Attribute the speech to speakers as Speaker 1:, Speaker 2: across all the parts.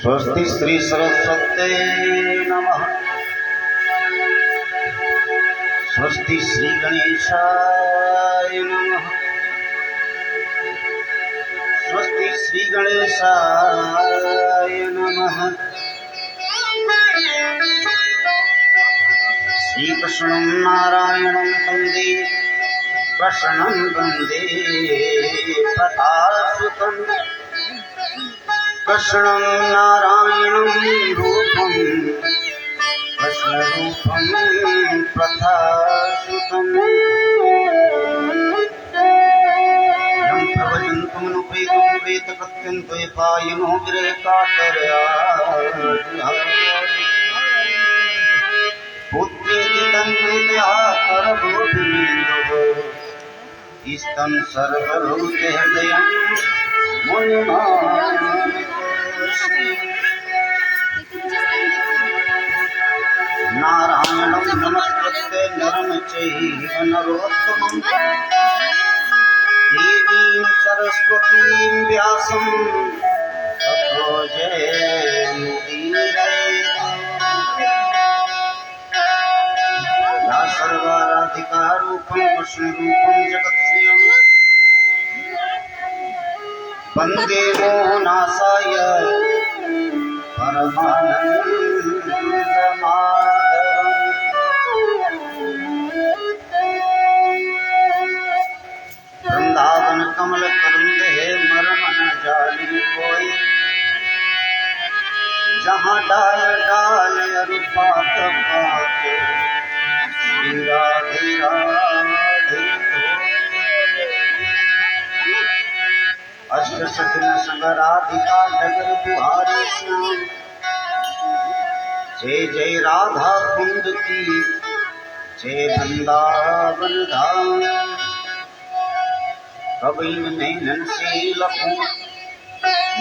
Speaker 1: स्वस्ति श्री सरस्वते नमः। स्वस्ति श्री गणेशाय नमः। स्वस्ति श्री गणेशाय नमः। श्रीकृष्णं नारायणं वन्दे कृष्णं वन्दे प्रतासुतं कृष्णं नारायणं रूपं कृष्णरूपं प्रतासुतं यं प्रवचन्तमनुपेतं वेदकृत्यं द्वैपायनो गिरेकातर्या पुत्रेति तन्मया करभूतिमेन्दुः इष्टं सर्वभूतहृदयं मुनिमानतोऽस्मि। नारायणं नमस्कृत्य नरं चैव नरोत्तमं देवीं सरस्वतीं व्यासं ततो जयमुदीरयेत्। या सर्वाराधिकारूपं कृष्णरूपं जगत्प्रियं वन्दे मोहनासाय परमानन्दमाधवम्। वृंदावन कमल करुंदे मरमन जाली कोई, जहाँ डाल डाल अरुपात पात राधे राधे। अष्ट सखिन संग राधिका डगर बुहारी श्याम, जय जय राधा कुंड की जय वृंदावन धाम। कबीर नैनन से लखूं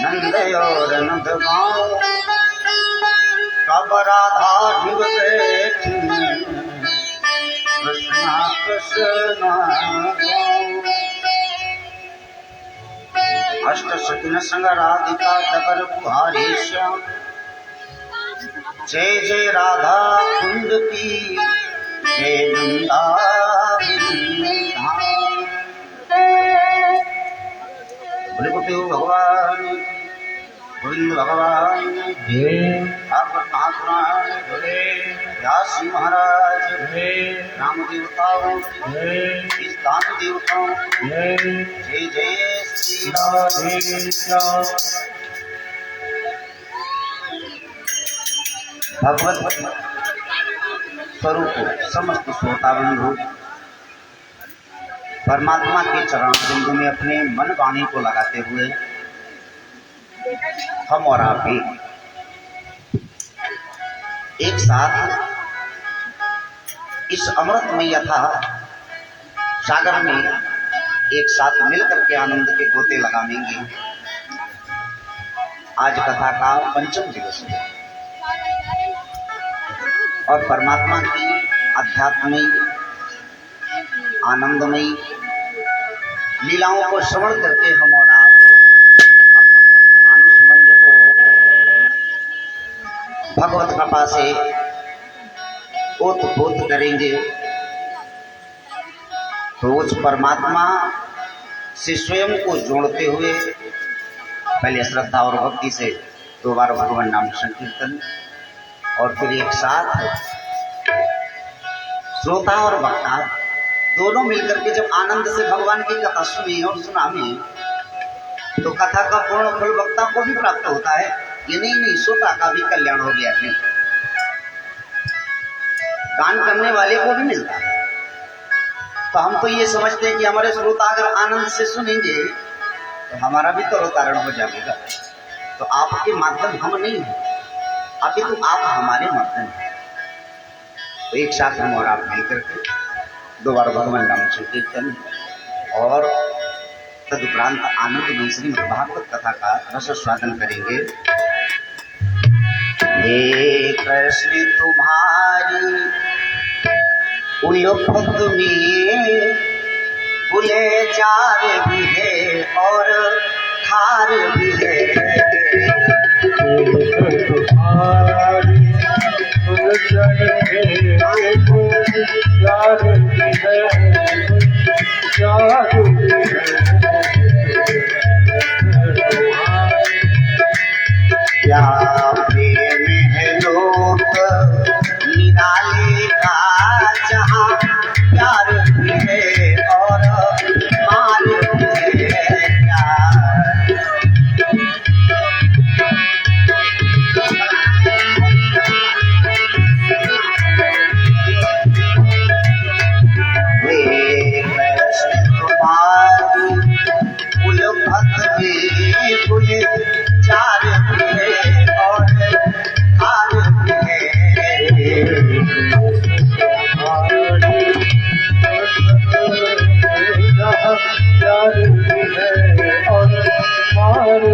Speaker 1: नंद और नंद गाँव, कब राधा ढूंढ बैठी कृष्णा कृष्णा गाँव। अष्ट सखिन संग राधिका डगर बुहारी श्याम, जय जय राधा कुंड की जय वृंदावन धाम। बोले भगवान गोविंद भगवान भागवत महापुराण व्यास महाराज राम देवताओं दान देवताओं जय जय श्री राधे श्याम। भगवत स्वरूप समस्त श्रोता बिंदु परमात्मा के चरण बिंदु में अपने मन वाणी को लगाते हुए हम और आप भी एक साथ इस अमृतमय यथा सागर में एक साथ मिलकर के आनंद के गोते लगाएंगे। आज कथा का पंचम दिवस है और परमात्मा की आध्यात्मिक आनंदमयी लीलाओं को श्रवण करके हम और आप मानुष मंज को भगवत कृपा से ओतप्रोत करेंगे। तो उस परमात्मा से स्वयं को जोड़ते हुए पहले श्रद्धा और भक्ति से 2 बार भगवान नाम संकीर्तन और फिर एक साथ श्रोता और वक्ता दोनों मिलकर के जब आनंद से भगवान की कथा सुनी और सुनामी तो कथा का पूर्ण फल वक्ता को भी प्राप्त होता है। ये नहीं श्रोता का भी कल्याण हो गया नहीं, गान करने वाले को भी मिलता है। तो हम तो ये समझते हैं कि हमारे श्रोता अगर आनंद से सुनेंगे तो हमारा भी तरोतारण हो जाएगा। तो आपके माध्यम हम नहीं है, अभी तो आप हमारे माध्यम हैं। तो एक साथ हम और आप मिलकर के 2 बार भगवान नाम संकीर्तन और तदुपरांत आनंदमयी श्रीमद् भागवत कथा का रसस्वादन करेंगे। हे कृष्ण तुम्हारी उल्फत में गुलजार भी है और खार भी है। क्या प्रेम है लोक निराले का, जहाँ प्यार भी है और मार भी है। उल्फत में गुलजार भी है और खार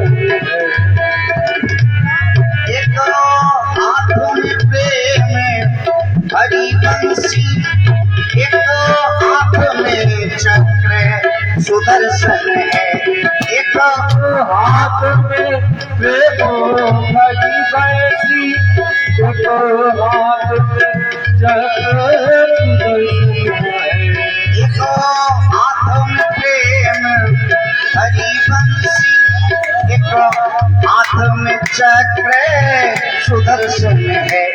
Speaker 1: भी है। एक हाथ में प्रेम हरी बंसी, एक हाथ में चक्र सुदर्शन है। एक
Speaker 2: हाथ में प्रेम हरी बंसी, एक हाथ में चक्र सुदर्शन है।
Speaker 1: एक हाथ में प्रेम हरी बंसी, एक हाथ में चक्र सुदर्शन है।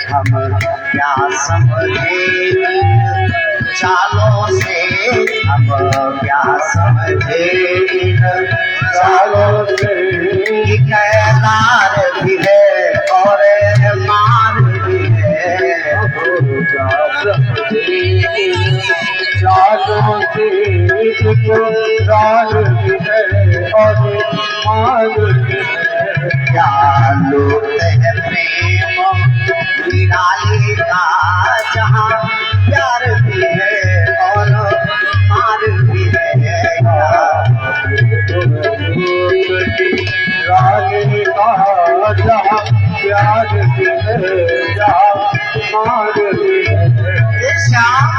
Speaker 1: हम क्या समझे चालों से, हम क्या समझे चालों से। कैदार भी है और मार भी है।
Speaker 2: चालों से इकरार भी है और मार भी है।
Speaker 1: क्या लोग है प्रेम निराले का, जहाँ प्यार भी है और मार भी है।
Speaker 2: रानी कहा जहाँ प्यार भी है, जहाँ मार भी है।
Speaker 1: श्याम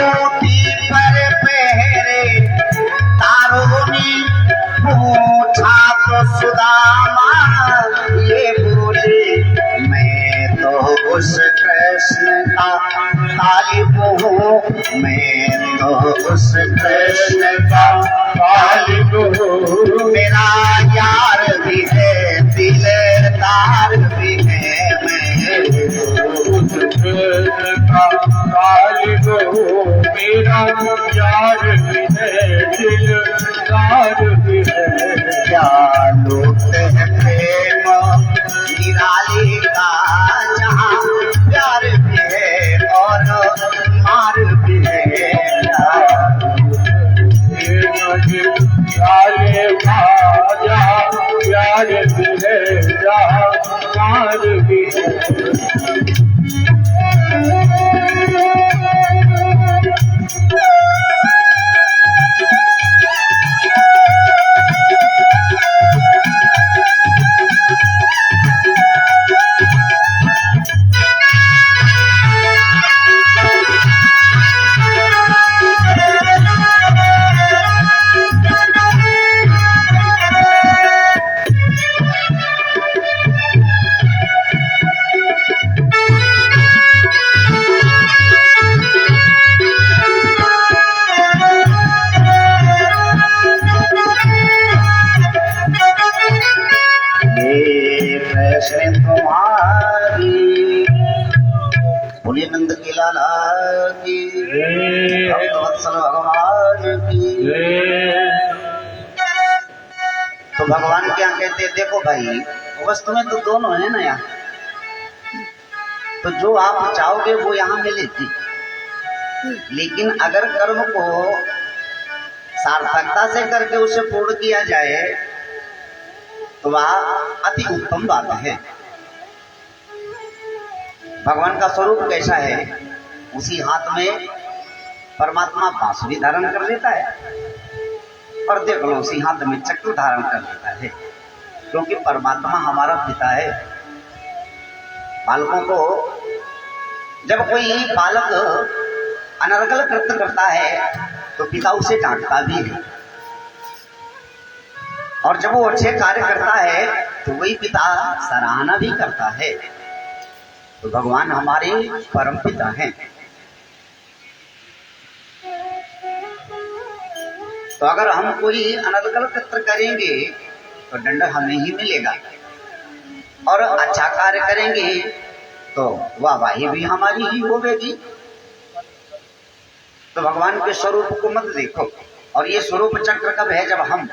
Speaker 1: ड्यूटी पर पहरे तारोनी पूछा तो सुदामा, ये बोले मैं तो उस कृष्ण का तालिब हूँ, मैं तो उस कृष्ण का तालिब हूँ। मेरा यार भी है दिलदार भी है, मैं
Speaker 2: उस कृष्ण का तालिब हूँ। मेरा यार भी है दिलदार भी है।
Speaker 1: क्या लोग है प्रेम निराले का, जहाँ प्यार भी है और मार भी है।
Speaker 2: प्रेम निराले का, जहाँ प्यार राजकुमार भी
Speaker 1: तुम्हारी बोलिए नंद की लाला की भक्तवत्सल भगवान की। तो भगवान क्या कहते हैं, देखो भाई वस्तु में तो दोनों है ना यहाँ, तो जो आप चाहोगे वो यहाँ मिलेगी, लेकिन अगर कर्म को सार्थकता से करके उसे पूर्ण किया जाए तो वह अति उत्तम बात है। भगवान का स्वरूप कैसा है, उसी हाथ में परमात्मा बांसुरी धारण कर लेता है और देख लो उसी हाथ में चक्र धारण कर लेता है, क्योंकि परमात्मा हमारा पिता है। बालकों को जब कोई बालक अनर्गल कृत्य करता है तो पिता उसे डांटता भी है, और जब वो अच्छे कार्य करता है तो वही पिता सराहना भी करता है। तो भगवान हमारे परम पिता हैं। तो अगर हम कोई अनर्गल कृत्य करेंगे तो दंड हमें ही मिलेगा, और अच्छा कार्य करेंगे तो वाहवाही भी हमारी ही होगी। तो भगवान के स्वरूप को मत देखो। और ये स्वरूप चक्र कब है, जब हम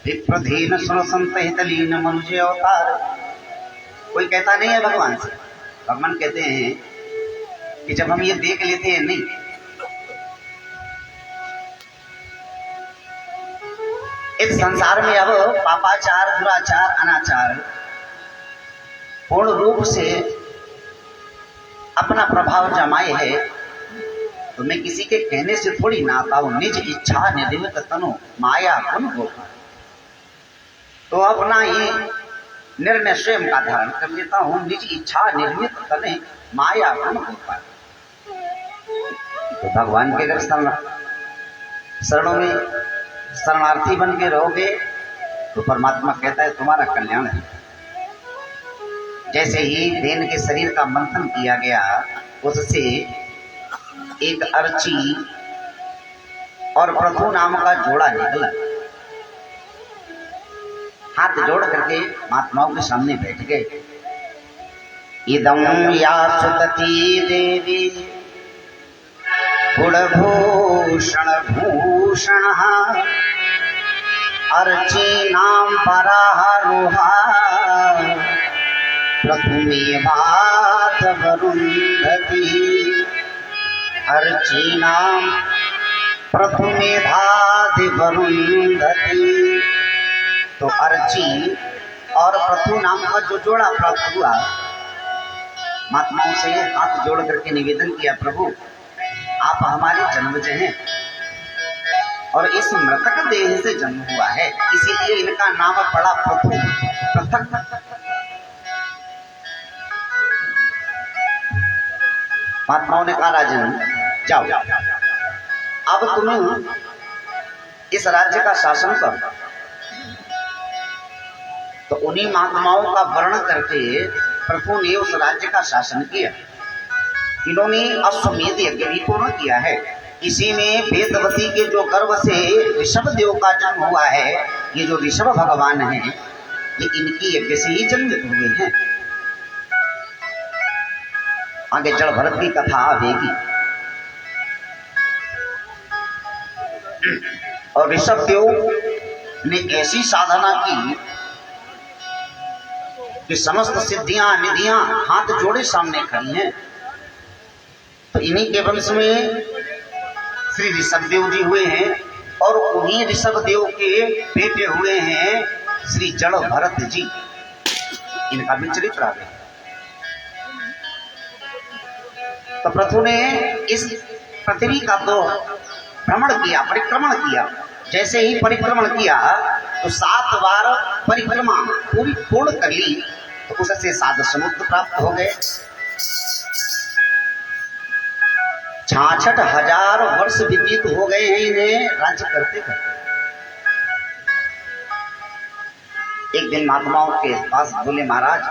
Speaker 1: विप्रधीन सुरसंत हितलीन मनुष्य अवतार। कोई कहता नहीं है भगवान से, भगवान कहते हैं कि जब हम ये देख लेते हैं नहीं, इस संसार में अब पापाचार दुराचार अनाचार पूर्ण रूप से अपना प्रभाव जमाए है, तो मैं किसी के कहने से थोड़ी ना आता हूं। निज इच्छा निर्मित तनु माया गुण गोपाल। तो अपना ही निर्णय स्वयं का धारण कर लेता हूं। निज इच्छा निर्मित तने माया गुण गोपाल। तो भगवान के अगर शरणों में शरणार्थी बन के रहोगे तो परमात्मा कहता है तुम्हारा कल्याण है। जैसे ही भेन के शरीर का मंथन किया गया, उससे एक अर्ची और प्रभु नाम का जोड़ा निकला। हाथ जोड़ करके महात्माओं के सामने बैठ गए। इदं या सुतती देवी गुणभूषण भूषण अर्चीनां परारोहा प्रथमेवाधवरुन्धति। अर्चीनां प्रथमेधाधिवरुन्धति। तो अर्ची और प्रथु नाम का जो जोड़ा प्राप्त हुआ, महात्माओं से हाथ जोड़ करके निवेदन किया, प्रभु आप हमारे जन्मज हैं और इस मृतक देह से जन्म हुआ है, इसीलिए इनका नाम पड़ा प्रथु पृथक। महात्माओं ने कहा राजन जाओ, अब तुम्हें इस राज्य का शासन करो। तो उन्हीं महात्माओं का वर्णन करके प्रभु ने उस राज्य का शासन किया। इन्होंने अश्वमेध यज्ञ भी पूर्ण किया है। इसी में वेदवती के जो गर्भ से ऋषभ देव का जन्म हुआ है, ये जो ऋषभ भगवान हैं, ये इनकी यज्ञ से ही जन्मित हुए हैं। आगे जड़ भरत की कथा आवेगी। और ऋषभ देव ने ऐसी साधना की कि समस्त सिद्धियां निधियां हाथ जोड़े सामने खड़ी हैं। तो इन्हीं के वंश में श्री ऋषभ देव जी हुए हैं, और उन्हीं ऋषभ देव के बेटे हुए हैं श्री जड़ भरत जी। इनका भी चरित्र आ गया। तो पृथु ने इस पृथ्वी का तो भ्रमण किया, परिक्रमण किया। जैसे ही परिक्रमण किया तो 7 बार परिक्रमा पूरी पूर्ण कर ली, तो उससे 7 समुद्र प्राप्त हो गए। 66,000 वर्ष व्यतीत हो गए हैं इन्हें राज्य करते करते। एक दिन महात्माओं के पास बोले, महाराज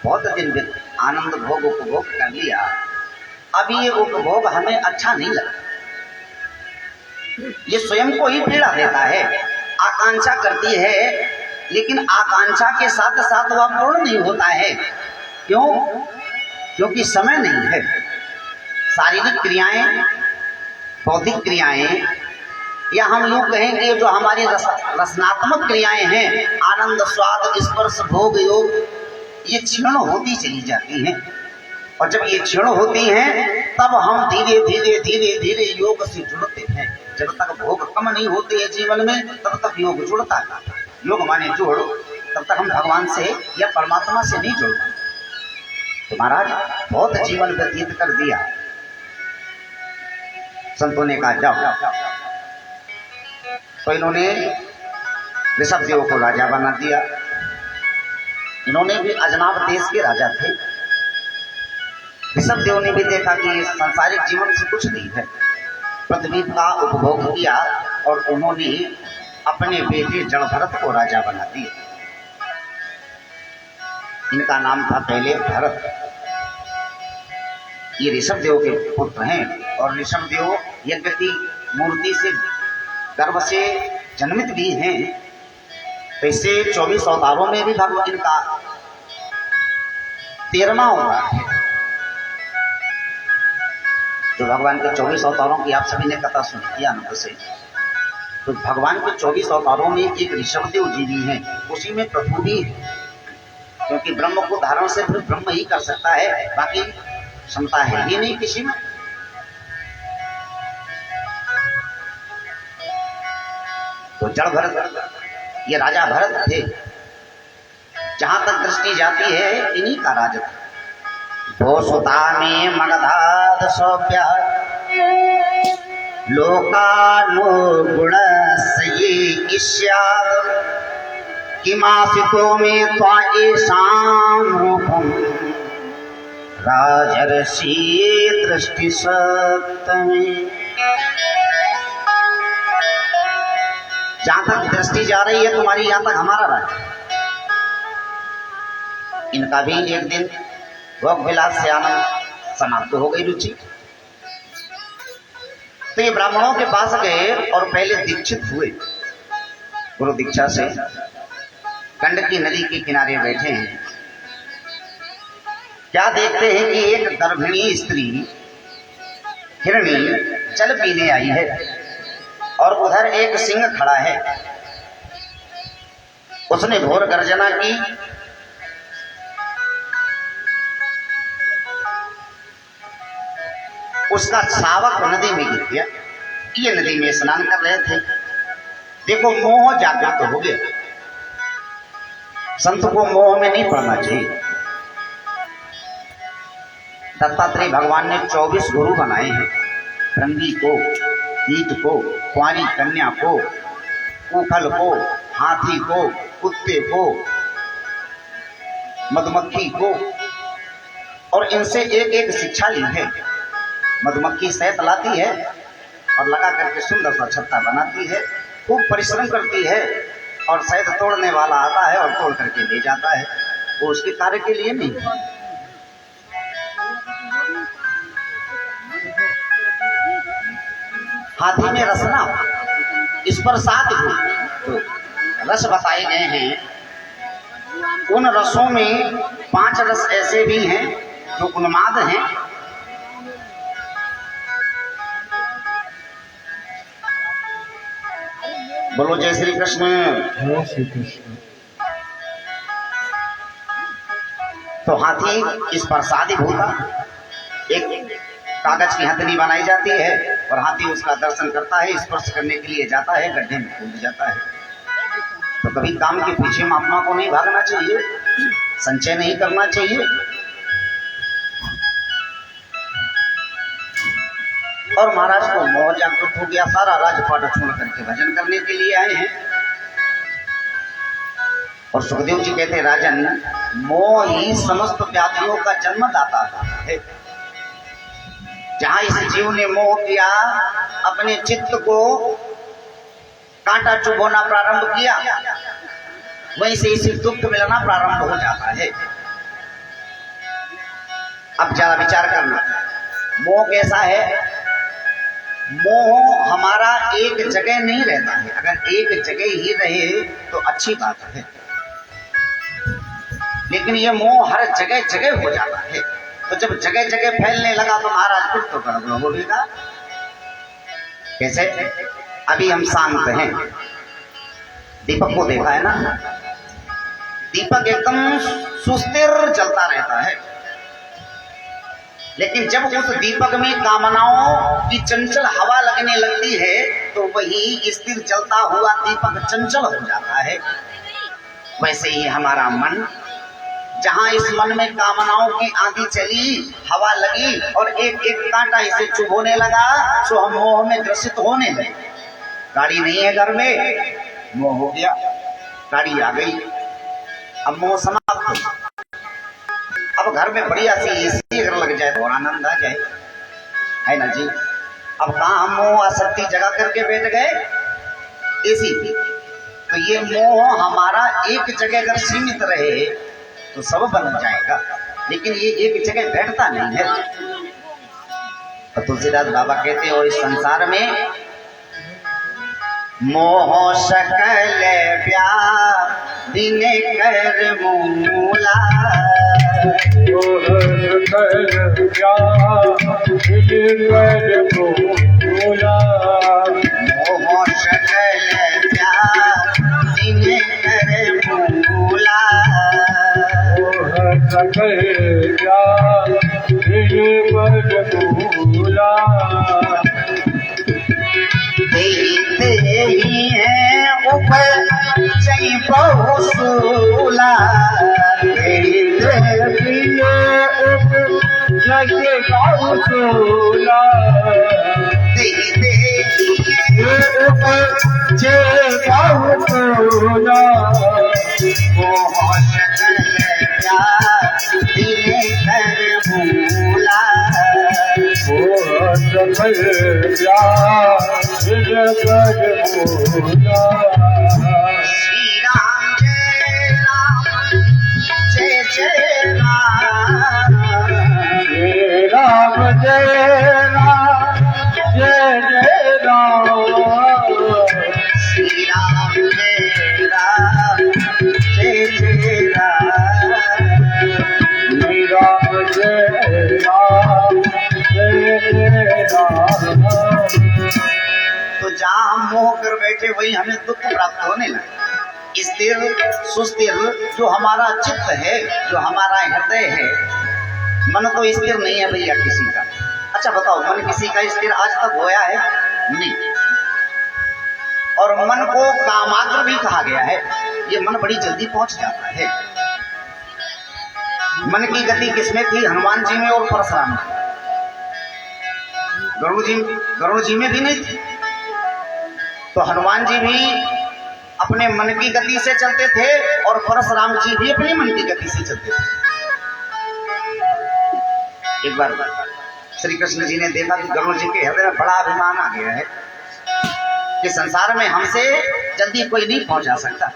Speaker 1: बहुत दिन आनंद भोग उपभोग कर लिया, अब ये उपभोग हमें अच्छा नहीं लगा, ये स्वयं को ही पीड़ा देता है। आकांक्षा करती है लेकिन आकांक्षा के साथ साथ वह पूर्ण नहीं होता है। क्यों? क्योंकि समय नहीं है। शारीरिक क्रियाएं, बौद्धिक क्रियाएं, या हम यूं कहें कि जो हमारी रसनात्मक क्रियाएं हैं, आनंद, स्वाद, स्पर्श, भोग, योग, ये क्षीण होती चली जाती हैं। और जब ये क्षीण होती हैं तब हम धीरे धीरे धीरे धीरे योग से जुड़ते हैं। जब तक भोग कम नहीं होते हैं जीवन में तब तक योग जुड़ता है। योग माने जोड़, तब तक हम भगवान से या परमात्मा से नहीं जुड़ पाते। तो महाराज बहुत जीवन व्यतीत कर दिया। संतों ने कहा जाओ। तो इन्होंने ऋषभ देव को राजा बना दिया। इन्होंने भी अजनाब देश के राजा थे। ऋषभ देव ने भी देखा कि सांसारिक जीवन से कुछ नहीं है, पृथ्वी का उपभोग किया और उन्होंने अपने बेटे जड़भरत को राजा बना दिया। इनका नाम था पहले भरत। ये ऋषभ देव के पुत्र हैं और ऋषभ देव यज्ञ की मूर्ति से गर्भ से जन्मित भी हैं। ऐसे 24 अवतारों में भी भगवान इनका 13वां अवतार है। जो भगवान के 24 अवतारों की आप सभी ने कथा सुनी थी आनंद से, तो भगवान के 24 अवतारों में एक ऋषभदेव जी भी हैं, उसी में प्रभु भी है। क्योंकि ब्रह्म को धारण से फिर ब्रह्म ही कर सकता है, बाकी क्षमता है ही नहीं किसी में। तो जड़ भरत, ये राजा भरत थे। जहां तक दृष्टि जाती है इन्हीं का राज था। भो सुता में मगधाद सौप्य लोकानुगुण किमासितो में त्वाएषां रूपम राजर्षि दृष्टि सप्तमी। जहां तक दृष्टि जा रही है तुम्हारी, यहां तक हमारा राज। इनका भी एक दिन भोग विलास से आनंद समाप्त हो गई रुचि। तो ये ब्राह्मणों के पास गए और पहले दीक्षित हुए। गुरु दीक्षा से गंडकी नदी के किनारे बैठे हैं। क्या देखते हैं कि एक गर्भिणी स्त्री हिरणी जल पीने आई है और उधर एक सिंह खड़ा है। उसने घोर गर्जना की। उसका शावक नदी में गिर गया। ये नदी में स्नान कर रहे थे। देखो मोह जागृत हो गया। संत को मोह में नहीं पड़ना चाहिए। दत्तात्रेय भगवान ने 24 गुरु बनाए हैं। रंगी को, कीट को, कुंवारी कन्या को, उखल को, हाथी को, कुत्ते को, मधुमक्खी को, और इनसे एक एक शिक्षा ली है। मधुमक्खी शहद लाती है और लगा करके सुंदर सा छत्ता बनाती है, खूब परिश्रम करती है, और शहद तोड़ने वाला आता है और तोड़ करके ले जाता है। वो उसके कार्य के लिए नहीं। हाथी में रसना, इस पर 7 तो रस बताए गए हैं। उन रसों में 5 रस ऐसे भी हैं जो उन्माद हैं। बोलो जय श्री कृष्ण।
Speaker 2: जय श्री कृष्ण।
Speaker 1: तो हाथी इस पर साधिभूता, एक कागज की हथनी बनाई जाती है और हाथी उसका दर्शन करता है, स्पर्श करने के लिए जाता है, गड्ढे में कूद जाता है। तो कभी काम के पीछे महात्मा को नहीं भागना चाहिए। संचय नहीं करना चाहिए। और महाराज को मोह जागृत हो गया, सारा राजपाट छोड़ करके भजन करने के लिए आए हैं। और सुखदेव जी कहते हैं, राजन, मोह ही समस्त व्याधियों का जन्मदाता है। जहां इस जीव ने मोह किया, अपने चित्त को कांटा चुभोना प्रारंभ किया, वहीं से इसे दुख मिलना प्रारंभ हो जाता है। अब जरा विचार करना, मोह कैसा है? मोह हमारा एक जगह नहीं रहता है। अगर एक जगह ही रहे तो अच्छी बात है, लेकिन ये मोह हर जगह जगह हो जाता है। तो जब जगह जगह फैलने लगा तो महाराज फिर तो गड़बड़ होगा। कैसे? अभी हम शांत हैं, दीपक को देखा है ना, दीपक एकदम सुस्थिर जलता रहता है, लेकिन जब उस दीपक में कामनाओं की चंचल हवा लगने लगती है तो वही स्थिर जलता हुआ दीपक चंचल हो जाता है। वैसे ही हमारा मन, जहां इस मन में कामनाओं की आंधी चली, हवा लगी और एक एक कांटा इसे चुभोने लगा, तो हम मोह में ग्रसित होने लगे। गाड़ी नहीं है घर में, मोह हो गया, गाड़ी आ गई, अब मोह समाप्त हो। अब घर में बढ़िया सी एसी अगर लग जाए और आनंद आ जाए, है ना जी। अब कहाँ हम मोह आसक्ति जगा करके बैठ गए एसी की। तो ये मोह हमारा एक जगह अगर सीमित रहे तो सब बन जाएगा, लेकिन ये एक जगह बैठता नहीं है। तो तुलसीदास बाबा कहते हैं, और इस संसार में मोह सकल व्याधि ने कर मूला,
Speaker 2: मोह सकल व्याधि ने कर मूला,
Speaker 1: मोह सकल व्याधि ने कर मूला,
Speaker 2: सकल व्याधि ने कर मूला।
Speaker 1: देही है ऊपर चई बहुसूला,
Speaker 2: देही जगे बहुसूला, जे बहुसूला,
Speaker 1: मोह सकल व्याधि ने कर मूला,
Speaker 2: मोह सकल व्याधि ने कर मूला।
Speaker 1: श्री राम जय राम जय जय राम,
Speaker 2: जय राम जय राम जय जय राम,
Speaker 1: श्री राम जय राम जय जय राम,
Speaker 2: श्री राम जय राम जय जय राम।
Speaker 1: तो जहाँ हम मोह कर बैठे वही हमें दुख प्राप्त होने लगे। स्थिर सुस्थिर जो हमारा चित्त है, जो हमारा हृदय है, मन तो स्थिर नहीं है भैया किसी का। अच्छा बताओ, मन किसी का स्थिर आज तक होया है? नहीं। और मन को कामाग्र भी कहा गया है। ये मन बड़ी जल्दी पहुंच जाता है। मन की गति किसमें थी? हनुमान जी में और परशुराम में। गरुड़ जी में भी नहीं थी। तो हनुमान जी भी अपने मन की गति से चलते थे और परशुराम जी भी अपने मन की गति से चलते थे। एक बार श्री कृष्ण जी ने देखा कि गरुड़ जी के हृदय में बड़ा अभिमान आ गया है कि संसार में हमसे जल्दी कोई नहीं पहुंचा सकता।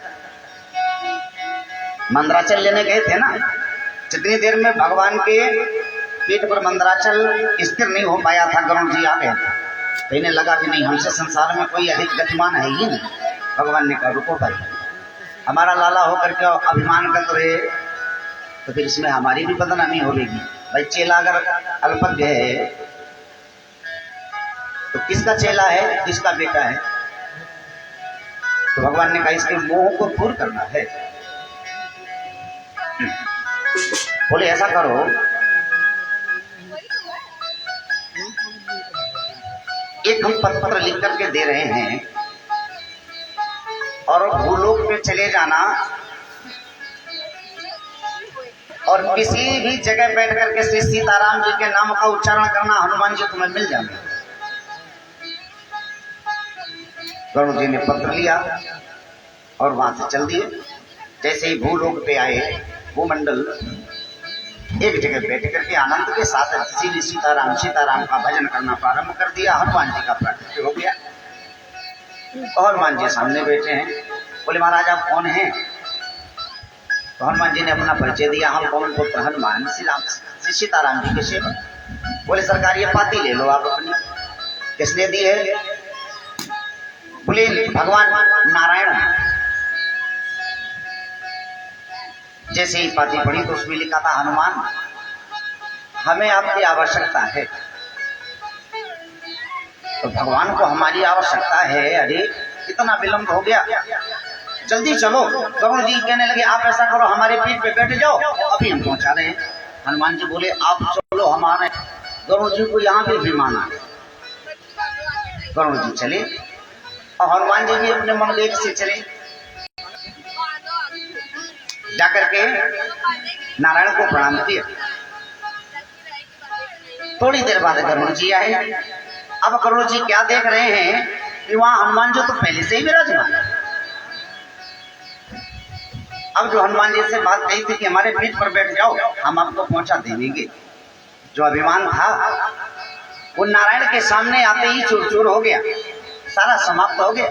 Speaker 1: मंदराचल लेने गए थे ना, जितनी देर में भगवान के पेट पर मंदराचल स्थिर नहीं हो पाया था, गरुड़ जी आ गए। तो इन्हें लगा कि नहीं, हमसे संसार में कोई अधिक गतिमान है ही नहीं। भगवान ने कहा रुको भाई, हमारा लाला होकर के अभिमान कर रहे तो फिर इसमें हमारी भी बदनामी होगी। भाई चेला अगर अल्पज्ञ है तो किसका चेला है, किसका बेटा है? तो भगवान ने कहा इसके मोह को दूर करना है। बोले ऐसा करो, एक हम पत्र लिख करके दे रहे हैं और भूलोक पे चले जाना और किसी भी जगह बैठ करके श्री सीताराम जी के नाम का उच्चारण करना, हनुमान जी तुम्हें मिल जाएंगे। गरुड़ जी ने पत्र लिया और वहां से चल दिए। जैसे ही भूलोक पे आए, भूमंडल एक जगह बैठ करके आनंद के साथ श्री सीताराम सीताराम का भजन करना प्रारंभ कर दिया। हनुमान जी का प्राकट्य हो गया और हनुमान जी सामने बैठे हैं। बोले महाराज आप कौन हैं? तो हनुमान जी ने अपना परिचय दिया, हम पवन पुत्र हनुमान श्री सीताराम जी के सेवक। बोले सरकार ये पाती ले लो आप अपनी। किसने दी है? बोले भगवान नारायण। जैसे ही पाती पढ़ी तो उसमें लिखा था हनुमान हमें आपकी आवश्यकता है। तो भगवान को हमारी आवश्यकता है। अरे कितना विलंब हो गया, जल्दी चलो। गरुड़ जी कहने लगे आप ऐसा करो हमारे पीठ पे बैठ जाओ, अभी हम पहुंचा रहे हैं। हनुमान जी बोले आप चलो हमारे। गरुड़ जी को यहाँ पे भी माना। गरुड़ जी चले और हनुमान जी भी अपने मनोवेग से चले। जाकर के नारायण को प्रणाम किया। थोड़ी देर बाद गरुड़ जी आए। अब गरुड़ जी क्या देख रहे हैं कि वहां हनुमान जी तो पहले से ही विराजमान है। अब जो हनुमान जी से बात कही थी कि हमारे पीठ पर बैठ जाओ हम आपको पहुंचा देंगे, जो अभिमान था वो नारायण के सामने आते ही चूर चूर हो गया, सारा समाप्त हो गया।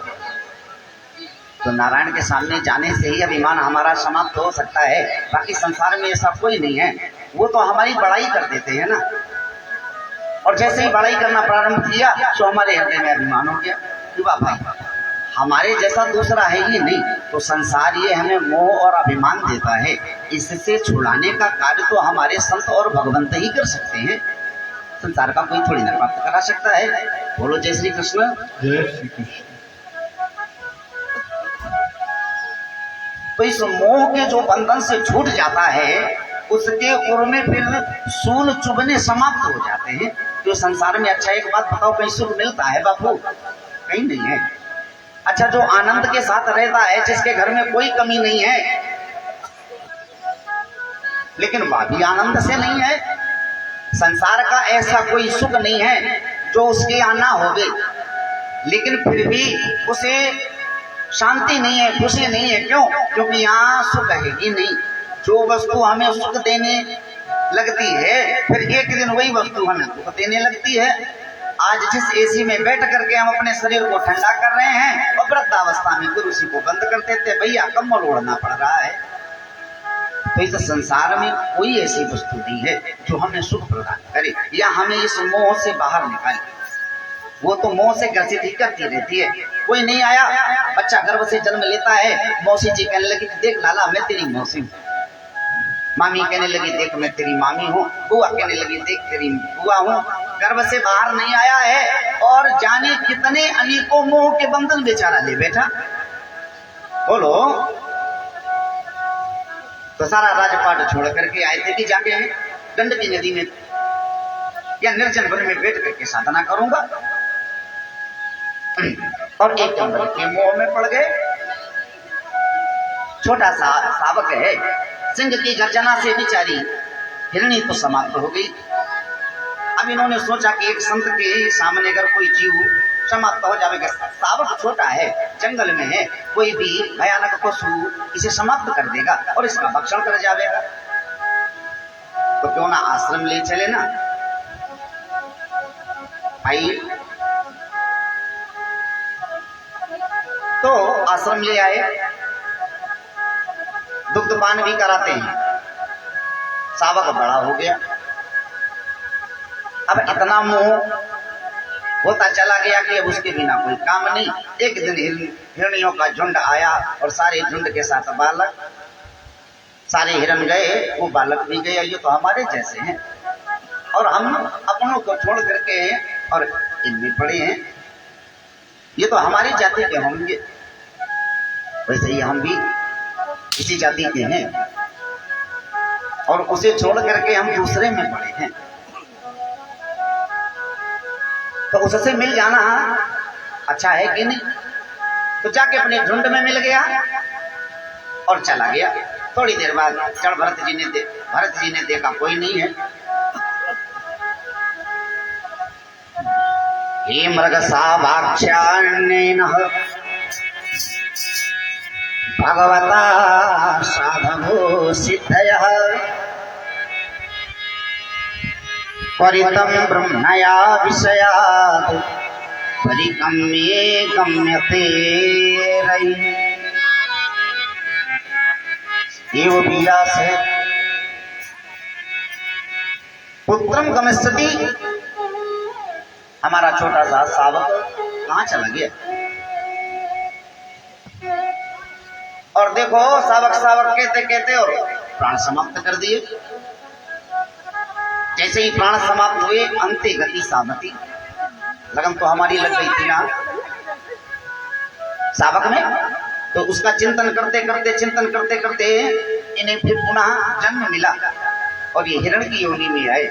Speaker 1: तो नारायण के सामने जाने से ही अभिमान हमारा समाप्त हो सकता है, बाकी संसार में ऐसा कोई नहीं है। वो तो हमारी बड़ाई कर देते हैं ना, और जैसे ही बड़ाई करना प्रारंभ किया तो हमारे हृदय में अभिमान हो गया कि वाह भाई हमारे जैसा दूसरा है ही नहीं। तो संसार ये हमें मोह और अभिमान देता है, इससे छुड़ाने का कार्य तो हमारे संत और भगवंत ही कर सकते हैं। संसार का कोई थोड़ी ना प्राप्त करा सकता है। बोलो जय श्री कृष्ण।
Speaker 2: जय श्री कृष्ण।
Speaker 1: तो इस मोह के जो बंधन से छूट जाता है उसके उर में फिर सूल चुभने समाप्त हो जाते हैं। तो संसार में अच्छा एक बात बताओ, कहीं सुख मिलता है बापू? कहीं नहीं है। अच्छा जो आनंद के साथ रहता है, जिसके घर में कोई कमी नहीं है, लेकिन वह भी आनंद से नहीं है। संसार का ऐसा कोई सुख नहीं है जो उसके यहाँ ना हो गए, लेकिन फिर भी उसे शांति नहीं है, खुशी नहीं है। क्यों? क्योंकि यहाँ सुख है ही नहीं। जो वस्तु हमें सुख देने लगती है फिर एक दिन वही वस्तु हमें दुख देने लगती है। आज जिस एसी में बैठ करके हम अपने शरीर को ठंडा कर रहे हैं और वृद्धावस्था में फिर उसी को बंद कर देते, भैया कम्बल ओढ़ना पड़ रहा है। तो इस संसार में कोई ऐसी वस्तु नहीं है जो हमें सुख प्रदान करे या हमें इस मोह से बाहर निकाले। वो तो मोह से ग्रसित ही करती रहती है। कोई नहीं आया, बच्चा गर्भ से जन्म लेता है, मौसी जी कहने लगी देख लाला मैं तेरी मौसी हूँ, मामी कहने लगी देख मैं तेरी मामी हूँ, बुआ कहने लगी देख तेरी बुआ हूँ। गर्भ से बाहर नहीं आया है और जाने कितने अनेकों मोह के बंधन बेचारा ले बैठा। बोलो तो सारा राजपाट छोड़ करके आए थे कि जाके गंडकी नदी में या निर्जन वन में बैठ करके साधना करूंगा, और एक नंबर के मोह में पड़ गए। छोटा सा सावक है, सिंह की गर्जना से बेचारी हिरणी तो समाप्त हो गई। अब इन्होंने सोचा कि एक संत के सामने अगर कोई जीव समाप्त हो जाएगा, सावक छोटा है, जंगल में है, कोई भी भयानक पशु इसे समाप्त कर देगा और इसका भक्षण कर जाएगा, तो क्यों ना आश्रम ले चले ना भाई। तो आश्रम ले आए, दुग्धपान भी कराते हैं। सावक बड़ा हो गया, अब इतना मोह होता चला गया कि अब उसके बिना कोई काम नहीं। एक दिन हिरणियों का झुंड आया और सारे झुंड के साथ बालक, सारे हिरण गए, वो बालक भी गए। ये तो हमारे जैसे हैं और हम अपनों को छोड़ करके और इनमें पड़े हैं, ये तो हमारी जाति के होंगे, वैसे ही हम भी इसी जाति के हैं और उसे छोड़ करके हम दूसरे में पड़े हैं। तो उससे मिल जाना अच्छा है कि नहीं? तो जाके अपने झुंड में मिल गया और चला गया। थोड़ी देर बाद जड़ भरत जी ने देखा कोई नहीं है। हे मृगसा वाक्ष्यान्येन भगवता साधवो सिद्धयः परितं ब्रह्मया विषयात् परिगम्ये गम्यते रयि। एव व्यास है पुत्रम गमिष्यति। हमारा छोटा सा सावक कहाँ चला गया? और देखो सावक कहते कहते और प्राण समाप्त कर दिए। जैसे ही प्राण समाप्त हुए अंते गति सामति, लगन तो हमारी लग गई थी ना सावक में। तो उसका चिंतन करते करते इन्हें फिर पुनः जन्म मिला और ये हिरण की योनि में आए।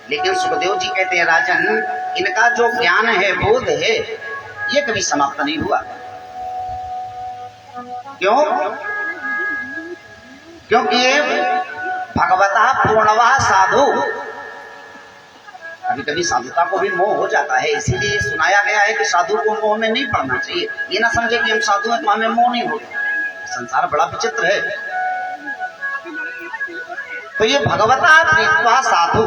Speaker 1: लेकिन सुखदेव जी कहते हैं राजन, इनका जो ज्ञान है, बोध है, ये कभी समाप्त नहीं हुआ। क्यों? क्योंकि ये भगवता पूर्णवः साधु। कभी कभी साधुता को भी मोह हो जाता है, इसीलिए सुनाया गया है कि साधु को मोह में नहीं पड़ना चाहिए। ये ना समझे कि हम साधु हैं तो हमें मोह नहीं होगा। संसार बड़ा विचित्र है। तो ये भगवता प्रीत्वा साधु,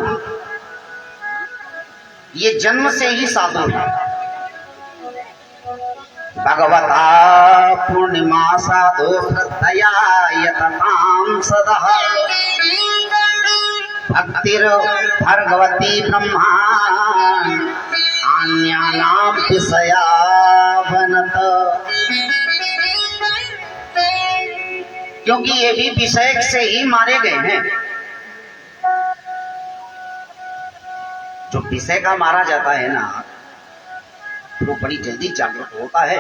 Speaker 1: ये जन्म से ही साधु है। भगवता पूर्णिमा साधु श्रद्धया यततां सदा भक्तिर भगवती ब्रह्मा अन्यानां विषया बनत। क्योंकि ये भी विषय से ही मारे गए हैं। जो विषय का मारा जाता है ना, वो बड़ी जल्दी जागृत होता है।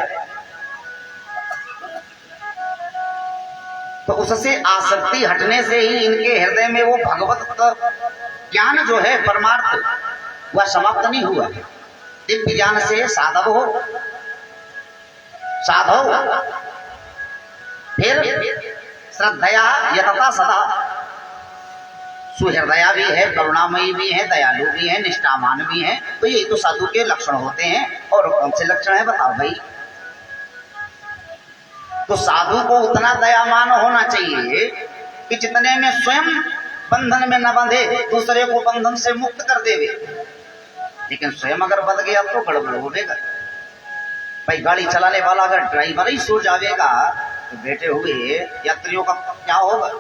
Speaker 1: तो उससे आसक्ति हटने से ही इनके हृदय में वो भगवत का ज्ञान जो है परमार्थ, वह समाप्त नहीं हुआ। दिव्य ज्ञान से साधव फिर श्रद्धया यतता सदा, सुहृदया भी है, करुणामयी भी है, दयालु भी है, निष्ठावान भी है। तो यही तो साधु के लक्षण होते हैं। और कौन से लक्षण है बताओ भाई? तो साधु को उतना दयावान होना चाहिए कि जितने में स्वयं बंधन में न बंधे, दूसरे को बंधन से मुक्त कर देवे। लेकिन स्वयं अगर बंध गया तो गड़बड़ होगा भाई। गाड़ी चलाने वाला अगर ड्राइवर ही सो जाएगा तो बैठे हुए यात्रियों का क्या होगा?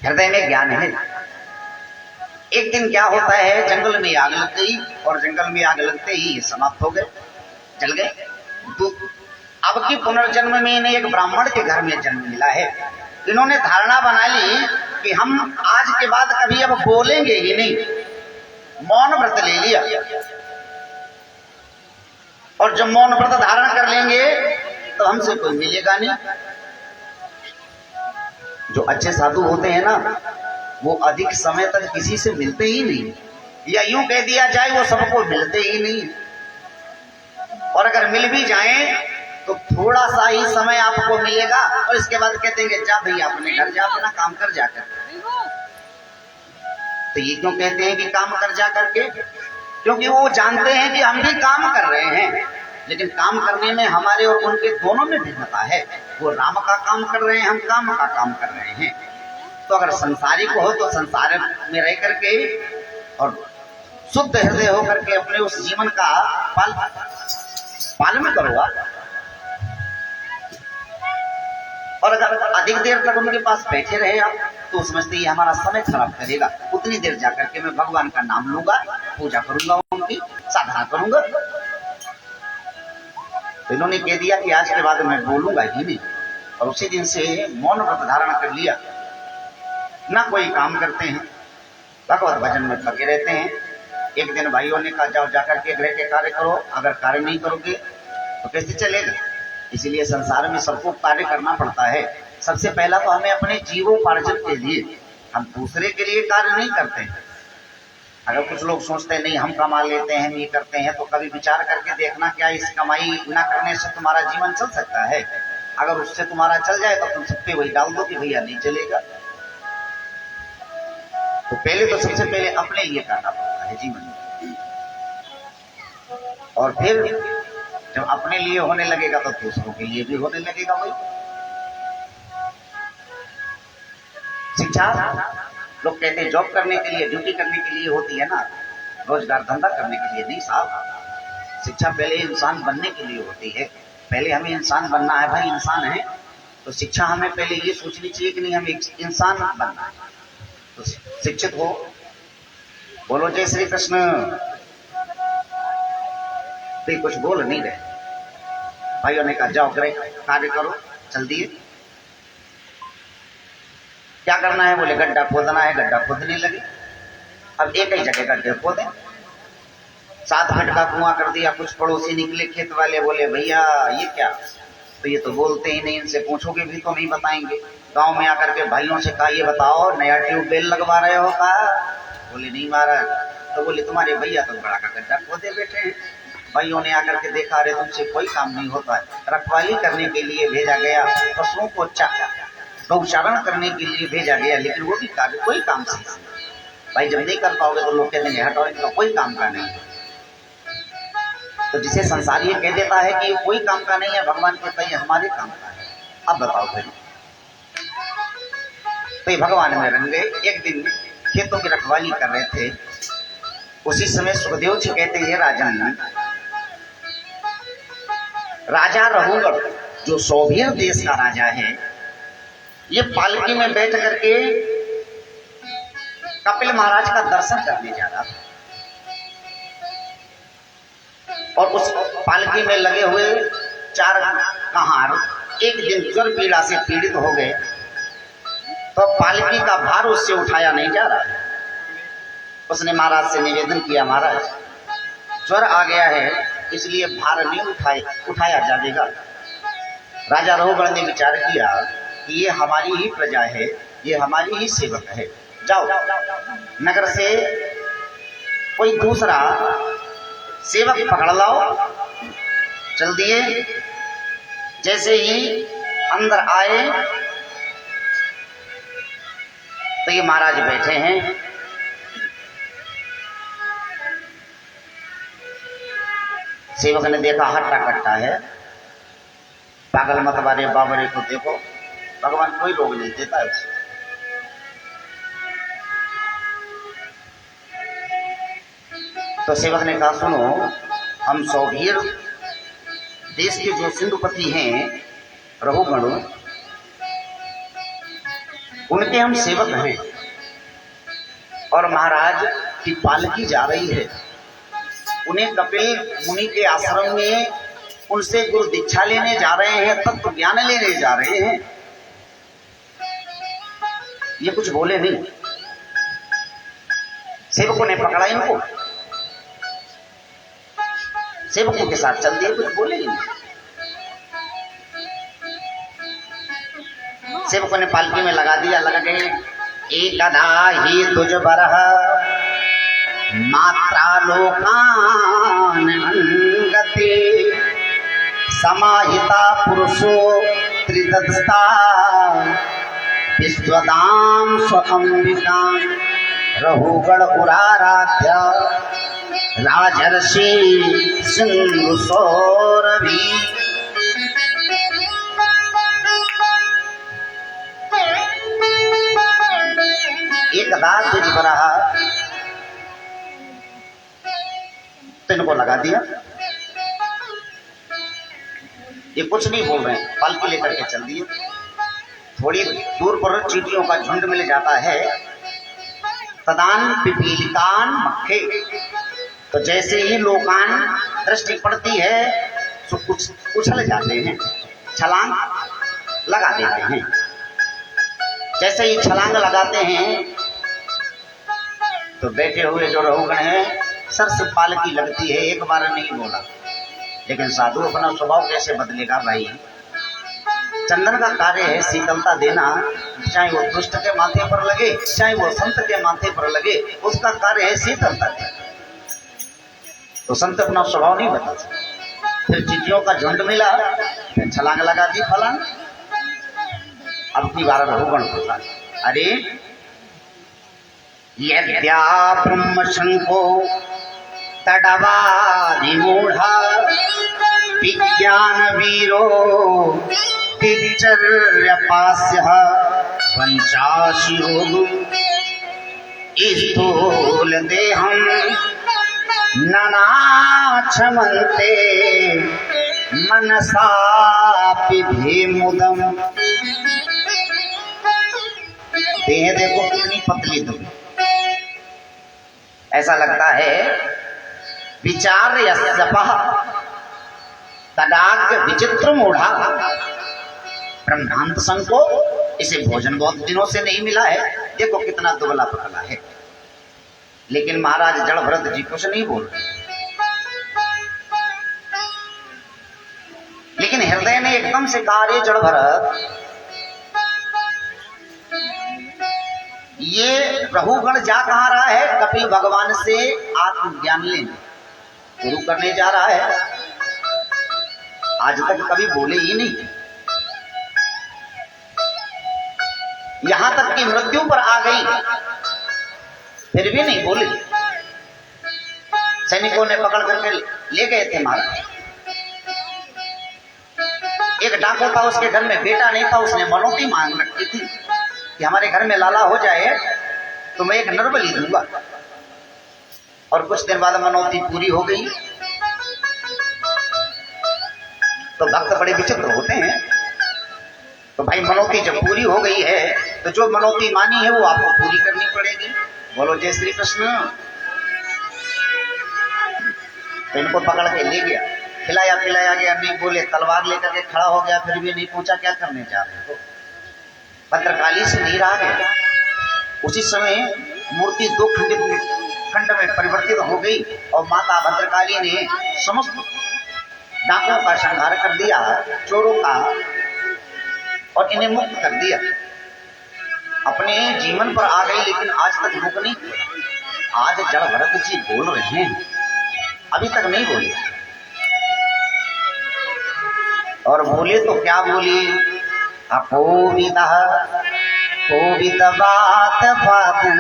Speaker 1: हृदय में ज्ञान है। एक दिन क्या होता है, जंगल में आग लग गई और जंगल में आग लगते ही समाप्त हो गए, जल गए। तो अब की पुनर्जन्म में इन्हें एक ब्राह्मण के घर में जन्म मिला है। इन्होंने धारणा बना ली कि हम आज के बाद कभी अब बोलेंगे ही नहीं, मौन व्रत ले लिया। और जब मौन व्रत धारण कर लेंगे तो हमसे कोई मिलेगा नहीं। जो अच्छे साधु होते हैं ना, वो अधिक समय तक किसी से मिलते ही नहीं, या यूं कह दिया जाए वो सबको मिलते ही नहीं। और अगर मिल भी जाएं तो थोड़ा सा ही समय आपको मिलेगा और इसके बाद कहते हैं जा भैया अपने घर जा, अपना काम कर जाकर। तो ये क्यों कहते हैं कि काम कर जा करके? क्योंकि वो जानते हैं कि हम भी काम कर रहे हैं, लेकिन काम करने में हमारे और उनके दोनों में भिन्नता है। वो राम का काम कर रहे हैं, हम काम का काम कर रहे हैं। तो अगर संसारिक हो तो संसार में रह करके और शुद्ध हृदय होकर के अपने उस जीवन का पालन करो। और अगर अधिक देर तक उनके पास बैठे रहे आप तो समझते ही हमारा समय खराब करेगा। उतनी देर जाकर के मैं भगवान का नाम लूंगा, पूजा करूंगा, उनकी साधना करूंगा। तो इन्होंने कह दिया कि आज के बाद मैं बोलूंगा ही नहीं। और उसी दिन से मौन व्रत धारण कर लिया। ना कोई काम करते हैं, भगवत भजन में लगे रहते हैं। एक दिन भाइयों ने कहा जाओ जाकर के गृह के कार्य करो, अगर कार्य नहीं करोगे तो कैसे चलेगा? इसीलिए संसार में सबको कार्य करना पड़ता है। सबसे पहला तो हमें अपने जीवोपार्जन के लिए, हम दूसरे के लिए कार्य नहीं करते हैं। अगर कुछ लोग सोचते हैं नहीं हम कमा लेते हैं, हम ये करते हैं, तो कभी विचार करके देखना क्या इस कमाई न करने से तुम्हारा जीवन चल सकता है? अगर उससे तुम्हारा चल जाए तो तुम सब पे वही डाल दो कि भैया नहीं चलेगा। तो पहले तो सबसे पहले अपने लिए करना पड़ता है जीवन में, और फिर जब अपने लिए होने लगेगा तो दूसरों के लिए भी होने लगेगा। वही शिक्षा, लोग कहते हैं जॉब करने के लिए, ड्यूटी करने के लिए होती है ना, रोजगार धंधा करने के लिए नहीं साहब। शिक्षा पहले इंसान बनने के लिए होती है। पहले हमें इंसान बनना है भाई, इंसान है तो शिक्षा हमें पहले ये सोचनी चाहिए कि नहीं हम एक इंसान बनना है, तो शिक्षित हो। बोलो जय श्री कृष्ण। तो कुछ बोल नहीं रहे भाइयों ने कहा जाओ कार्य करो, चल दिए। क्या करना है? बोले गड्ढा खोदना है, गड्ढा खोदने लगे। अब एक ही जगह गड्ढे खोदे, 7 फीट का कुआं कर दिया। कुछ पड़ोसी निकले खेत वाले, बोले भैया ये क्या? तो ये तो बोलते ही नहीं, इनसे पूछोगे भी तो नहीं बताएंगे। गांव में आकर के भाइयों से कहा ये बताओ नया ट्यूबवेल लगवा रहे हो? कहा बोले नहीं महाराज। तो बोले तुम्हारे भैया तो बड़ा का गड्ढा खोदे बैठे हैं। भाइयों ने आकर के देखा, अरे तुमसे कोई काम नहीं होता है। रखवाली करने के लिए भेजा गया, पशुओं को गौचारण करने के लिए भेजा गया, लेकिन वो भी कार्य कोई काम से भाई जब नहीं कर पाओगे तो लोग कहते हैं हटो, इनका कोई काम का नहीं है। तो जिसे संसार ये कह देता है कि ये कोई काम का नहीं है, भगवान कहता है ये हमारे काम का है। अब बताओ भाई, तो ये भगवान में रंग गए। एक दिन खेतों की रखवाली कर रहे थे, उसी समय सुखदेव जी कहते हैं राजन, राजा रघुगण जो सोभियर देश का राजा है, ये पालकी में बैठ करके कपिल महाराज का दर्शन करने जा रहा था, और उस पालकी में लगे हुए 4 कहार एक दिन ज्वर पीड़ा से पीड़ित हो गए, तो पालकी का भार उससे उठाया नहीं जा रहा। उसने महाराज से निवेदन किया, महाराज ज्वर आ गया है इसलिए भार नहीं उठाया जाएगा। राजा रघुगण ने विचार किया कि ये हमारी ही प्रजा है, ये हमारी ही सेवक है, जाओ नगर से कोई दूसरा सेवक पकड़ लाओ। चल दिए। जैसे ही अंदर आए तो ये महाराज बैठे हैं। सेवक ने देखा हट्टा कट्टा है, पागल मत वाले बाबरे को देखो, भगवान कोई रोग नहीं देता है उसे। तो सेवक ने कहा सुनो, हम सौभीर देश के जो सिंधुपति हैं रघुगण, उनके हम सेवक हैं, और महाराज की पालकी जा रही है, उन्हें कपिल मुनि के आश्रम में उनसे गुरु दीक्षा लेने जा रहे हैं, तत्व ज्ञान लेने जा रहे हैं। ये कुछ बोले नहीं। सेवकों ने पकड़ा इनको, सेवकों के साथ चल दिए, कुछ बोले नहीं। सेवकों ने पालकी में लगा दिया, लगा गए। एकदा ही तुझ बरह मात्रा लोकान अंगते, समाहिता पुरुषो त्रिदस्ता, विश्वदाम स्वअंबिका, रघुगण उराराध्य, राजर्षि सिंधु सौरभी। एकदा तुझ बरहा, इनको लगा दिया। ये कुछ नहीं बोल रहे हैं, पालकी लेकर के चल दिए। थोड़ी दूर पर चींटियों का झुंड मिल जाता है। तदान पिपीलिकान मक्खे, तो जैसे ही लोकान दृष्टि पड़ती है तो कुछ उछल जाते हैं, छलांग लगा देते हैं। जैसे ही छलांग लगाते हैं तो बैठे हुए जो रघुगण हैं सर से पालकी लगती है, एक बार नहीं बोला। लेकिन साधु अपना स्वभाव कैसे बदलेगा भाई? चंदन का कार्य है शीतलता देना, चाहे वो दुष्ट के माथे पर लगे चाहे वो संत के माथे पर लगे, उसका कार्य है शीतलता देना। तो संत अपना स्वभाव नहीं बदल सकते। फिर चीटियों का झुंड मिला, फिर छलांग लगा दी फलांग। अब की बार रघुगण बोला, अरे यद्या ब्रह्म शंको तडवादिमूढ़ा विज्ञान वीरो दिग्चर्यपास्यः पंचाशिरो स्थूल देहं ननाक्षमन्ते मनसापि भेमुदम। देह देखो कितनी पतली तुम, ऐसा लगता है विचार्य तडाग विचित्र मूढ़ा। ब्रह्मांत संघ को इसे भोजन बहुत दिनों से नहीं मिला है, देखो कितना दुबला पतला है। लेकिन महाराज जड़ भरत जी कुछ नहीं बोल रहे, लेकिन हृदय ने एकदम से कहा, रे जड़ भरत, ये रघुगण जा कहाँ रहा है? कपिल भगवान से आत्मज्ञान लेने, गुरु करने जा रहा है। आज तक कभी बोले ही नहीं, यहां तक कि मृत्यु पर आ गई फिर भी नहीं बोले। सैनिकों ने पकड़ करके ले गए थे महाराज। एक डाकू था, उसके घर में बेटा नहीं था, उसने मनौती मांग रखी थी कि हमारे घर में लाला हो जाए तो मैं एक नर बलि दूंगा। और कुछ दिन बाद मनौती पूरी हो गई। तो भक्त बड़े विचित्र होते हैं। तो भाई मनौती जब पूरी हो गई है तो जो मनौती मानी है वो आपको पूरी करनी पड़ेगी। बोलो जय श्री कृष्ण। तो इनको पकड़ के ले गया, खिलाया पिलाया गया, नहीं बोले, तलवार लेकर के खड़ा हो गया, फिर भी नहीं पूछा क्या करने जा रहे हो। भद्रकाली से नीर आ गया। उसी समय मूर्ति दो खंड में परिवर्तित हो गई और माता भद्रकाली ने समस्त डाकुओं का संहार कर दिया, चोरों का, और इन्हें मुक्त कर दिया। अपने जीवन पर आ गई, लेकिन आज तक मुक्त नहीं किया। आज जड़ भरत जी बोल रहे हैं, अभी तक नहीं बोले। और बोले तो क्या बोले? अकोविद कोविद बात बातन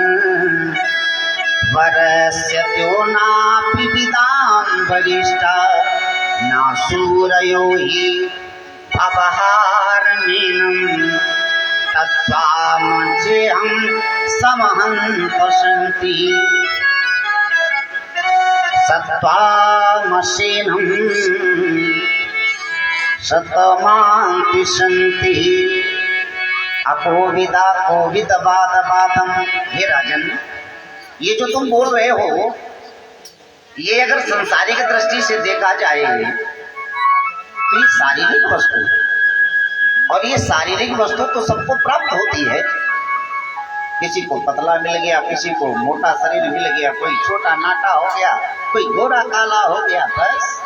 Speaker 1: वरस्यत्यो नापि विदां वरिष्ठा नासूरयो हि अपहारमीनं तत्त्वामचेहं समहं पशन्ति सत्त्वामसेनं सतमांति सन्ति अकोविदा कोविद बात बातम। हे राजन, ये जो तुम बोल रहे हो, ये अगर संसारिक दृष्टि से देखा जाए तो ये शारीरिक वस्तु है। और ये शारीरिक वस्तु तो सबको प्राप्त होती है। किसी को पतला मिल गया, किसी को मोटा शरीर मिल गया, कोई छोटा नाटा हो गया, कोई गोरा काला हो गया, बस।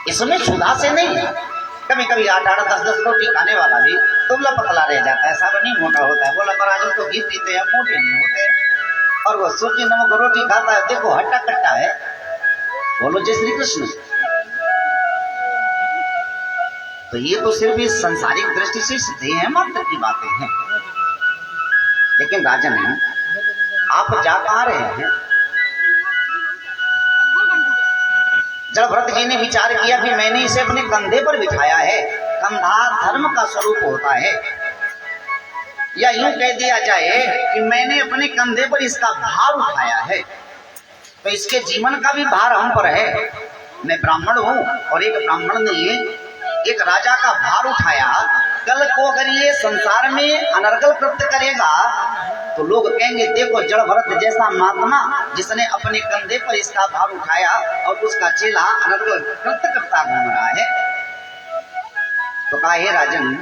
Speaker 1: इसमें सुधा से नहीं है। कभी कभी 8-8, 10-10 रोटी खाने वाला भी दुबला पतला रह जाता है, सब नहीं मोटा होता है। बोला महाराज तो घी पीते हैं, मोटे नहीं होते। और वो सूखी नमक रोटी खाता है, देखो हट्टा कट्टा है। बोलो जय श्री कृष्ण। तो ये तो सिर्फ इस संसारिक दृष्टि से सिद्धि है, मात्र की बातें हैं। लेकिन राजन, आप जा कहाँ रहे हैं? जब भरत जी ने विचार किया कि मैंने इसे अपने कंधे पर बिठाया है, कंधा धर्म का स्वरूप होता है, या यूं कह दिया जाए कि मैंने अपने कंधे पर इसका भार उठाया है, तो इसके जीवन का भी भार हम पर है। मैं ब्राह्मण हूं और एक ब्राह्मण ने एक राजा का भार उठाया। कल को अगर ये संसार में अनर्गल कृत्य करेगा तो लोग कहेंगे देखो जड़ भरत जैसा महात्मा जिसने अपने कंधे पर इसका भार उठाया और उसका चेला अनर्गल कृत्य करता घूम रहा है। तो कहा, हे राजन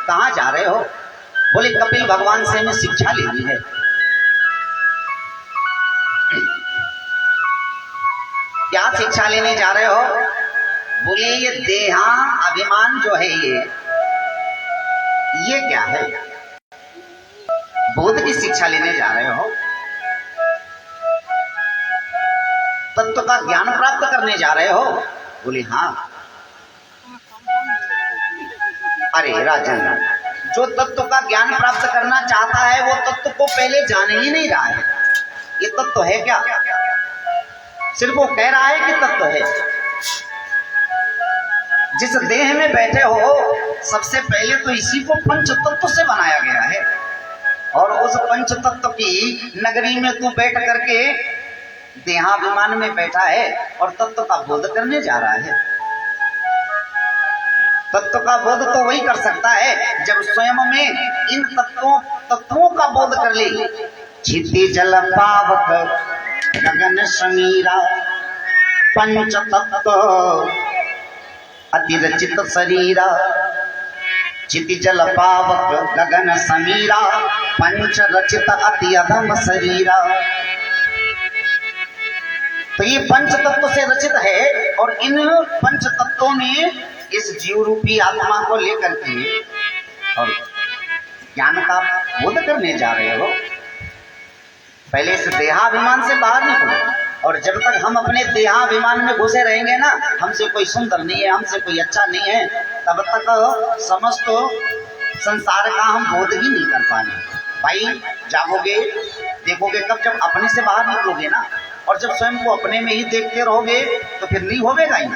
Speaker 1: कहाँ जा रहे हो? बोले कपिल भगवान से हमें शिक्षा लेनी है। क्या शिक्षा लेने जा रहे हो? बोले ये देहा अभिमान जो है ये क्या है? बोध की शिक्षा लेने जा रहे हो, तत्व का ज्ञान प्राप्त करने जा रहे हो? बोले हाँ। अरे राजन, जो तत्व का ज्ञान प्राप्त करना चाहता है वो तत्व को पहले जान ही नहीं रहा है। ये तत्व है क्या? सिर्फ वो कह रहा है कि तत्व है। जिस देह में बैठे हो सबसे पहले तो इसी को पंच तत्व से बनाया गया है, और उस पंच तत्व की नगरी में तू बैठ करके देहाभिमान में बैठा है और तत्व का बोध करने जा रहा है। तत्व का बोध तो वही कर सकता है जब स्वयं में इन तत्वों का बोध कर ले। क्षिति जल पावक गगन समीरा पंच तत्व अतिरचित शरीरा। क्षिति जल पावक गगन समीरा पंच रचित अति अधम शरीरा। तो ये पंच तत्व से रचित है, और इन पंच तत्वों में इस जीव रूपी आत्मा को लेकर के और ज्ञान का बोध करने जा रहे हो। पहले इस देहाभिमान से बाहर निकलो, और जब तक हम अपने देहाभिमान में घुसे रहेंगे ना, हमसे कोई सुंदर नहीं है, हमसे कोई अच्छा नहीं है, तब तक समस्त संसार का हम बोध ही नहीं कर पाएंगे। भाई जागोगे, देखोगे कब? जब अपने से बाहर निकलोगे ना, और जब स्वयं को अपने में ही देखते रहोगे तो फिर नहीं होगा ही।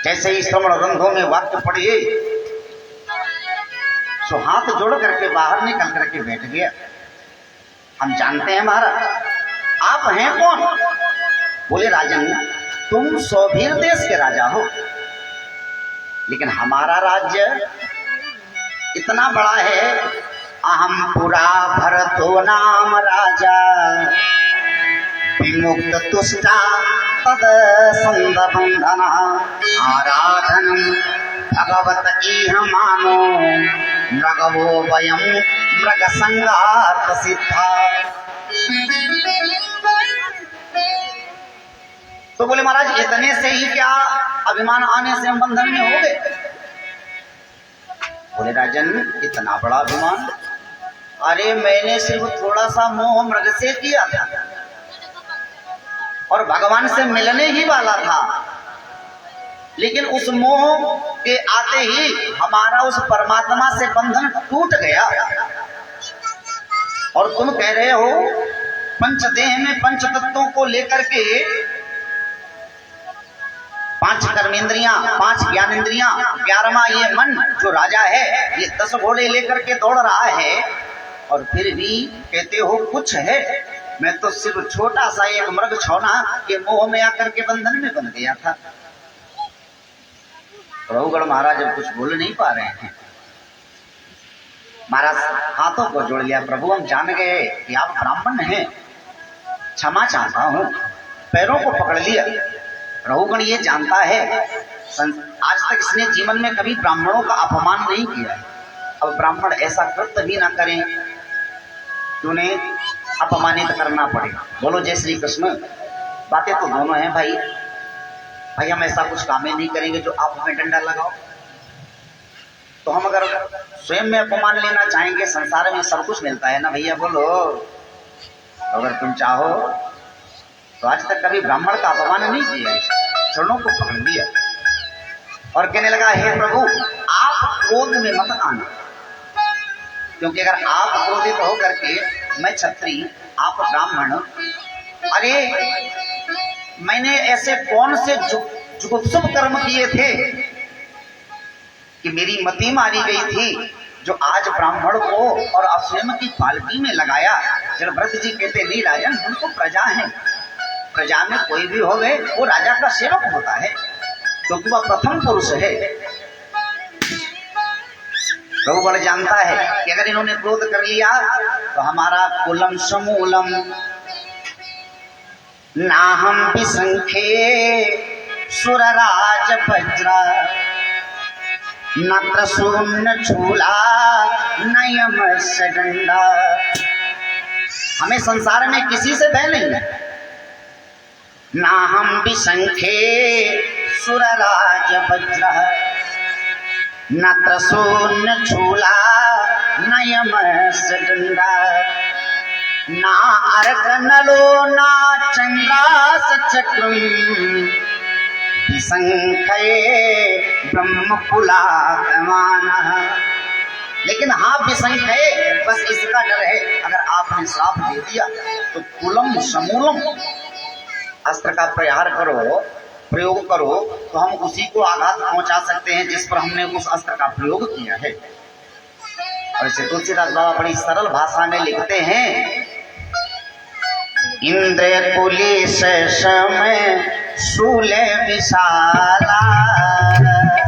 Speaker 1: जैसे ही श्रवण रंगों में वाक्य पढ़िए, सो हाथ जोड़ करके बाहर निकल करके बैठ गया। हम जानते हैं महाराज, आप हैं कौन? बोले राजन, तुम सौभीर देश के राजा हो, लेकिन हमारा राज्य इतना बड़ा है। अहम पुरा भरतो नाम राजा विमुक्त तुष्टा तद संद बंधन आराधनम भगवत इह मानो मृगवो वयम मृग संगात सिद्धा। तो बोले महाराज, इतने से ही क्या अभिमान आने से हम बंधन में हो गए? बोले राजन, इतना बड़ा अभिमान? अरे मैंने सिर्फ थोड़ा सा मोह मृग से किया था, और भगवान से मिलने ही वाला था, लेकिन उस मोह के आते ही हमारा उस परमात्मा से बंधन टूट गया। और तुम कह रहे हो पंचदेह में पंच तत्वों को लेकर के 5 कर्मेंद्रियां, 5 ज्ञानेंद्रियां, 11वां ये मन जो राजा है, ये 10 घोड़े लेकर के दौड़ रहा है, और फिर भी कहते हो कुछ है। मैं तो सिर्फ छोटा सा एक मृग छौना के मोह में आकर के बंधन में बन गया था। रघुगढ़ महाराज अब कुछ बोल नहीं पा रहे हैं। महाराज हाथों को जोड़ लिया, प्रभु हम जान गए कि आप ब्राह्मण हैं, क्षमा चाहता हूं। पैरों को पकड़ लिया। रघुगण ये जानता है आज तक इसने जीवन में कभी ब्राह्मणों का अपमान नहीं किया है। अब ब्राह्मण ऐसा कृत्य भी ना करें कि उन्हें अपमानित करना पड़े। बोलो जय श्री कृष्ण। बातें तो दोनों हैं भाई, भाई हम ऐसा कुछ काम ही नहीं करेंगे जो आप हमें डंडा लगाओ। तो हम अगर स्वयं में अपमान लेना चाहेंगे, संसार में सब कुछ मिलता है ना भैया, बोलो। अगर तुम चाहो तो आज तक कभी ब्राह्मण का अपमान नहीं किया है। चरणों को पकड़ लिया और कहने लगा, हे प्रभु आप क्रोध में मत आना, क्योंकि अगर आप क्रोधित हो करके, मैं क्षत्रिय आप ब्राह्मण, अरे मैंने ऐसे कौन से जुगुप्सुप कर्म किए थे कि मेरी मति मारी गई थी, जो आज ब्राह्मण को और स्वयं की पालकी में लगाया। जलभरत जी कहते नहीं राजन, हम तो प्रजा हैं, प्रजा में कोई भी हो गए वो राजा का सेवक होता है, क्योंकि वह प्रथम पुरुष है। रघुबल जानता है कि अगर इन्होंने क्रोध कर लिया तो हमारा कुलम समूलम नाहम विसंखे सुरराज वज्रा न प्रसून्न झूला नयम से डंडा। हमें संसार में किसी से भय नहीं है, ना हम विशंखे सुरराज वज्र न त्रसून छूला न यमस दंडा ना अर्क नलो ना चंद्रास चक्रम विशंखे ब्रह्मकुलात्माना। लेकिन हाँ विशंखे, बस इसका डर है अगर आपने श्राप दे दिया तो कुलम समूलम अस्त्र का प्रयोग करो तो हम उसी को आघात पहुंचा सकते हैं जिस पर हमने उस अस्त्र का प्रयोग किया है। और इसे तुलसीदास बाबा बड़ी सरल भाषा में लिखते हैं, इंद्र पुलिस समय शूले विशाला